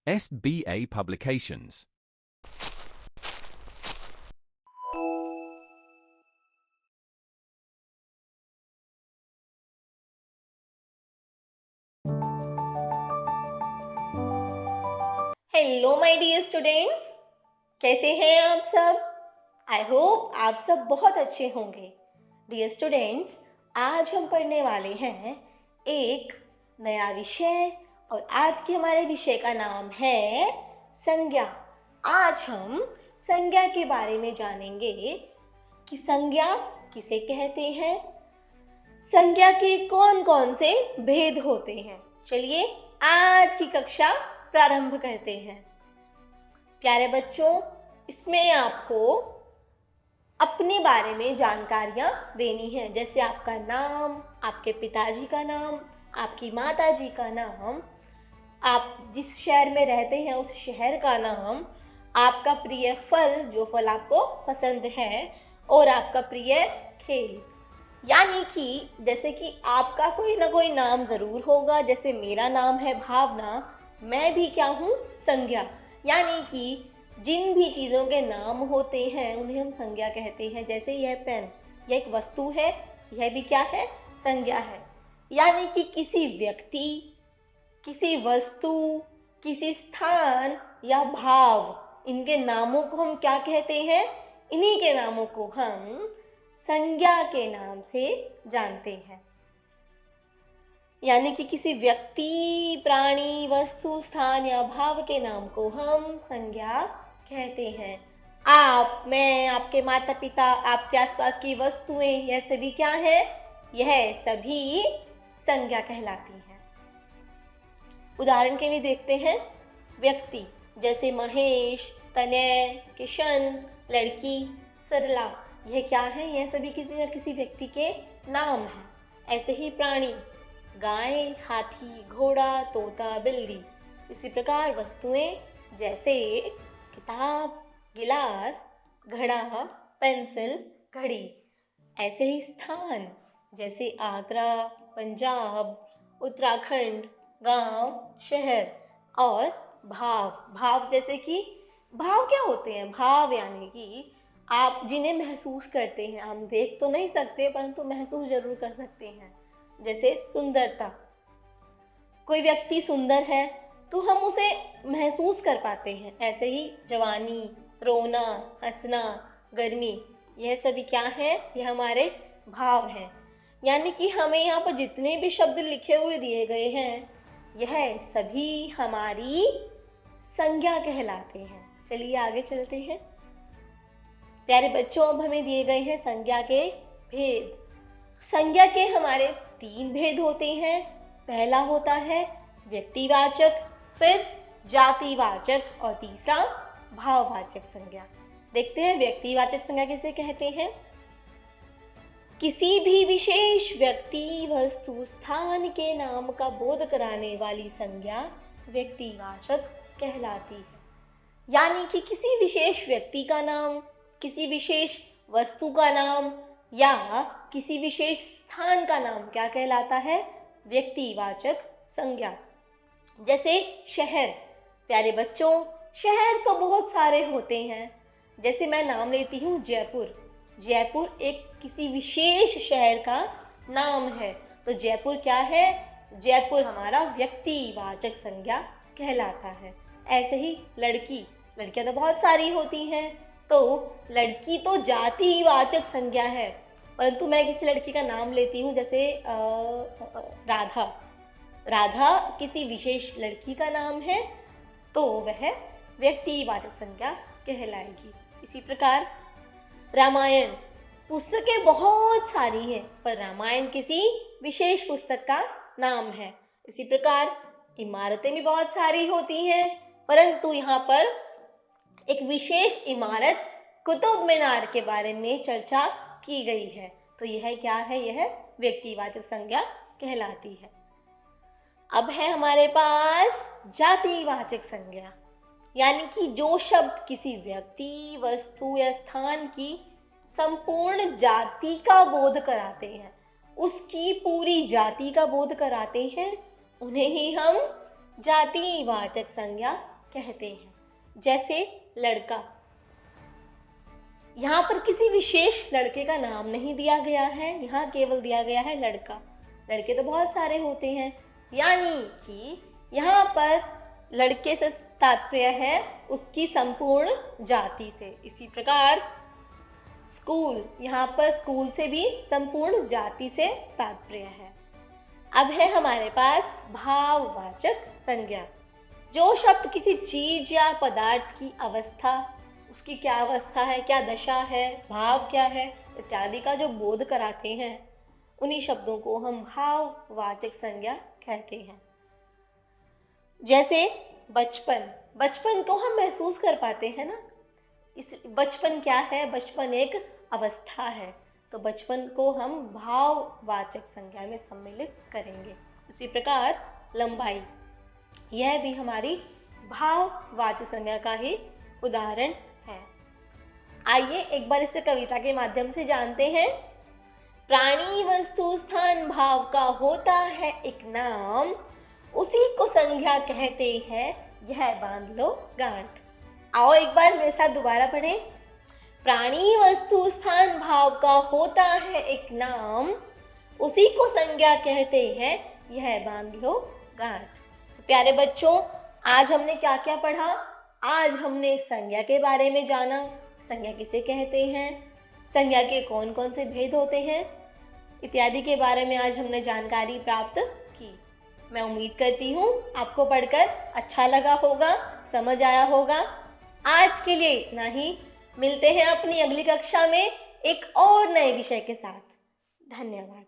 SBA Publications. Hello my dear students, कैसे हैं आप सब? आई होप आप सब बहुत अच्छे होंगे। डियर स्टूडेंट्स, आज हम पढ़ने वाले हैं एक नया विषय और आज के हमारे विषय का नाम है संज्ञा। आज हम संज्ञा के बारे में जानेंगे कि संज्ञा किसे कहते हैं, संज्ञा के कौन कौन से भेद होते हैं। चलिए आज की कक्षा प्रारंभ करते हैं। प्यारे बच्चों, इसमें आपको अपने बारे में जानकारियाँ देनी है, जैसे आपका नाम, आपके पिताजी का नाम, आपकी माताजी का नाम, आप जिस शहर में रहते हैं उस शहर का नाम, आपका प्रिय फल, जो फल आपको पसंद है, और आपका प्रिय खेल। यानी कि जैसे कि आपका कोई ना कोई नाम ज़रूर होगा। जैसे मेरा नाम है भावना, मैं भी क्या हूँ? संज्ञा। यानी कि जिन भी चीज़ों के नाम होते हैं उन्हें हम संज्ञा कहते हैं। जैसे यह पेन, यह एक वस्तु है, यह भी क्या है? संज्ञा है। यानी कि किसी व्यक्ति, किसी वस्तु, किसी स्थान या भाव, इनके नामों को हम क्या कहते हैं? इन्हीं के नामों को हम संज्ञा के नाम से जानते हैं। यानी कि किसी व्यक्ति, प्राणी, वस्तु, स्थान या भाव के नाम को हम संज्ञा कहते हैं। आप, मैं, आपके माता पिता, आपके आसपास की वस्तुएं, यह सभी क्या है? यह सभी संज्ञा कहलाती हैं। उदाहरण के लिए देखते हैं व्यक्ति, जैसे महेश, तनय, किशन, लड़की, सरला, यह क्या है? यह सभी किसी न किसी व्यक्ति के नाम हैं। ऐसे ही प्राणी, गाय, हाथी, घोड़ा, तोता, बिल्ली। इसी प्रकार वस्तुएं जैसे किताब, गिलास, घड़ा, पेंसिल, घड़ी। ऐसे ही स्थान जैसे आगरा, पंजाब, उत्तराखंड, गांव, शहर। और भाव, भाव जैसे कि भाव क्या होते हैं? भाव यानी कि आप जिन्हें महसूस करते हैं, हम देख तो नहीं सकते परंतु महसूस जरूर कर सकते हैं। जैसे सुंदरता, कोई व्यक्ति सुंदर है तो हम उसे महसूस कर पाते हैं। ऐसे ही जवानी, रोना, हंसना, गर्मी, यह सभी क्या है? यह हमारे भाव हैं। यानी कि हमें यहाँ पर जितने भी शब्द लिखे हुए दिए गए हैं, यह सभी हमारी संज्ञा कहलाते हैं। चलिए आगे चलते हैं। प्यारे बच्चों, अब हमें दिए गए हैं संज्ञा के भेद। संज्ञा के हमारे 3 भेद होते हैं। पहला होता है व्यक्तिवाचक, फिर जातिवाचक और तीसरा भाववाचक संज्ञा। देखते हैं व्यक्तिवाचक संज्ञा किसे कहते हैं। किसी भी विशेष व्यक्ति, वस्तु, स्थान के नाम का बोध कराने वाली संज्ञा व्यक्तिवाचक कहलाती है। यानी कि किसी विशेष व्यक्ति का नाम, किसी विशेष वस्तु का नाम या किसी विशेष स्थान का नाम क्या कहलाता है? व्यक्तिवाचक संज्ञा। जैसे शहर, प्यारे बच्चों, शहर तो बहुत सारे होते हैं। जैसे मैं नाम लेती हूँ जयपुर। जयपुर एक किसी विशेष शहर का नाम है, तो जयपुर क्या है? जयपुर हमारा व्यक्तिवाचक संज्ञा कहलाता है। ऐसे ही लड़की, लड़कियां तो बहुत सारी होती हैं, तो लड़की तो जातिवाचक संज्ञा है, परंतु मैं किसी लड़की का नाम लेती हूँ, जैसे राधा। राधा किसी विशेष लड़की का नाम है, तो वह व्यक्तिवाचक संज्ञा कहलाएगी। इसी प्रकार रामायण, पुस्तकें बहुत सारी हैं, पर रामायण किसी विशेष पुस्तक का नाम है। इसी प्रकार इमारतें भी बहुत सारी होती हैं, परंतु यहाँ पर एक विशेष इमारत कुतुब मीनार के बारे में चर्चा की गई है, तो यह क्या है? यह व्यक्तिवाचक संज्ञा कहलाती है। अब है हमारे पास जातिवाचक संज्ञा। यानी कि जो शब्द किसी व्यक्ति, वस्तु या स्थान की संपूर्ण जाति का बोध कराते हैं, उसकी पूरी जाति का बोध कराते हैं, उन्हें ही हम जातिवाचक संज्ञा कहते हैं। जैसे लड़का, यहाँ पर किसी विशेष लड़के का नाम नहीं दिया गया है, यहाँ केवल दिया गया है लड़का। लड़के तो बहुत सारे होते हैं, यानी कि यहाँ पर लड़के से तात्पर्य है उसकी संपूर्ण जाति से। इसी प्रकार स्कूल, यहाँ पर स्कूल से भी संपूर्ण जाति से तात्पर्य है। अब है हमारे पास भाववाचक संज्ञा। जो शब्द किसी चीज या पदार्थ की अवस्था, उसकी क्या अवस्था है, क्या दशा है, भाव क्या है इत्यादि का जो बोध कराते हैं, उन्हीं शब्दों को हम भाववाचक संज्ञा कहते हैं। जैसे बचपन, बचपन को हम महसूस कर पाते हैं ना। इस बचपन क्या है? बचपन एक अवस्था है, तो बचपन को हम भाववाचक संज्ञा में सम्मिलित करेंगे। उसी प्रकार लंबाई, यह भी हमारी भाववाचक संज्ञा का ही उदाहरण है। आइए एक बार इसे कविता के माध्यम से जानते हैं। प्राणी वस्तु स्थान भाव का होता है एक नाम, उसी को संज्ञा कहते हैं, यह बांध लो गांठ। आओ एक बार मेरे साथ दोबारा पढ़ें। प्राणी वस्तु स्थान भाव का होता है एक नाम, उसी को संज्ञा कहते हैं, यह बांध लो गांठ। तो प्यारे बच्चों, आज हमने क्या क्या पढ़ा? आज हमने संज्ञा के बारे में जाना, संज्ञा किसे कहते हैं, संज्ञा के कौन कौन से भेद होते हैं इत्यादि के बारे में आज हमने जानकारी प्राप्त की। मैं उम्मीद करती हूँ आपको पढ़कर अच्छा लगा होगा, समझ आया होगा। आज के लिए इतना ही। मिलते हैं अपनी अगली कक्षा में एक और नए विषय के साथ। धन्यवाद।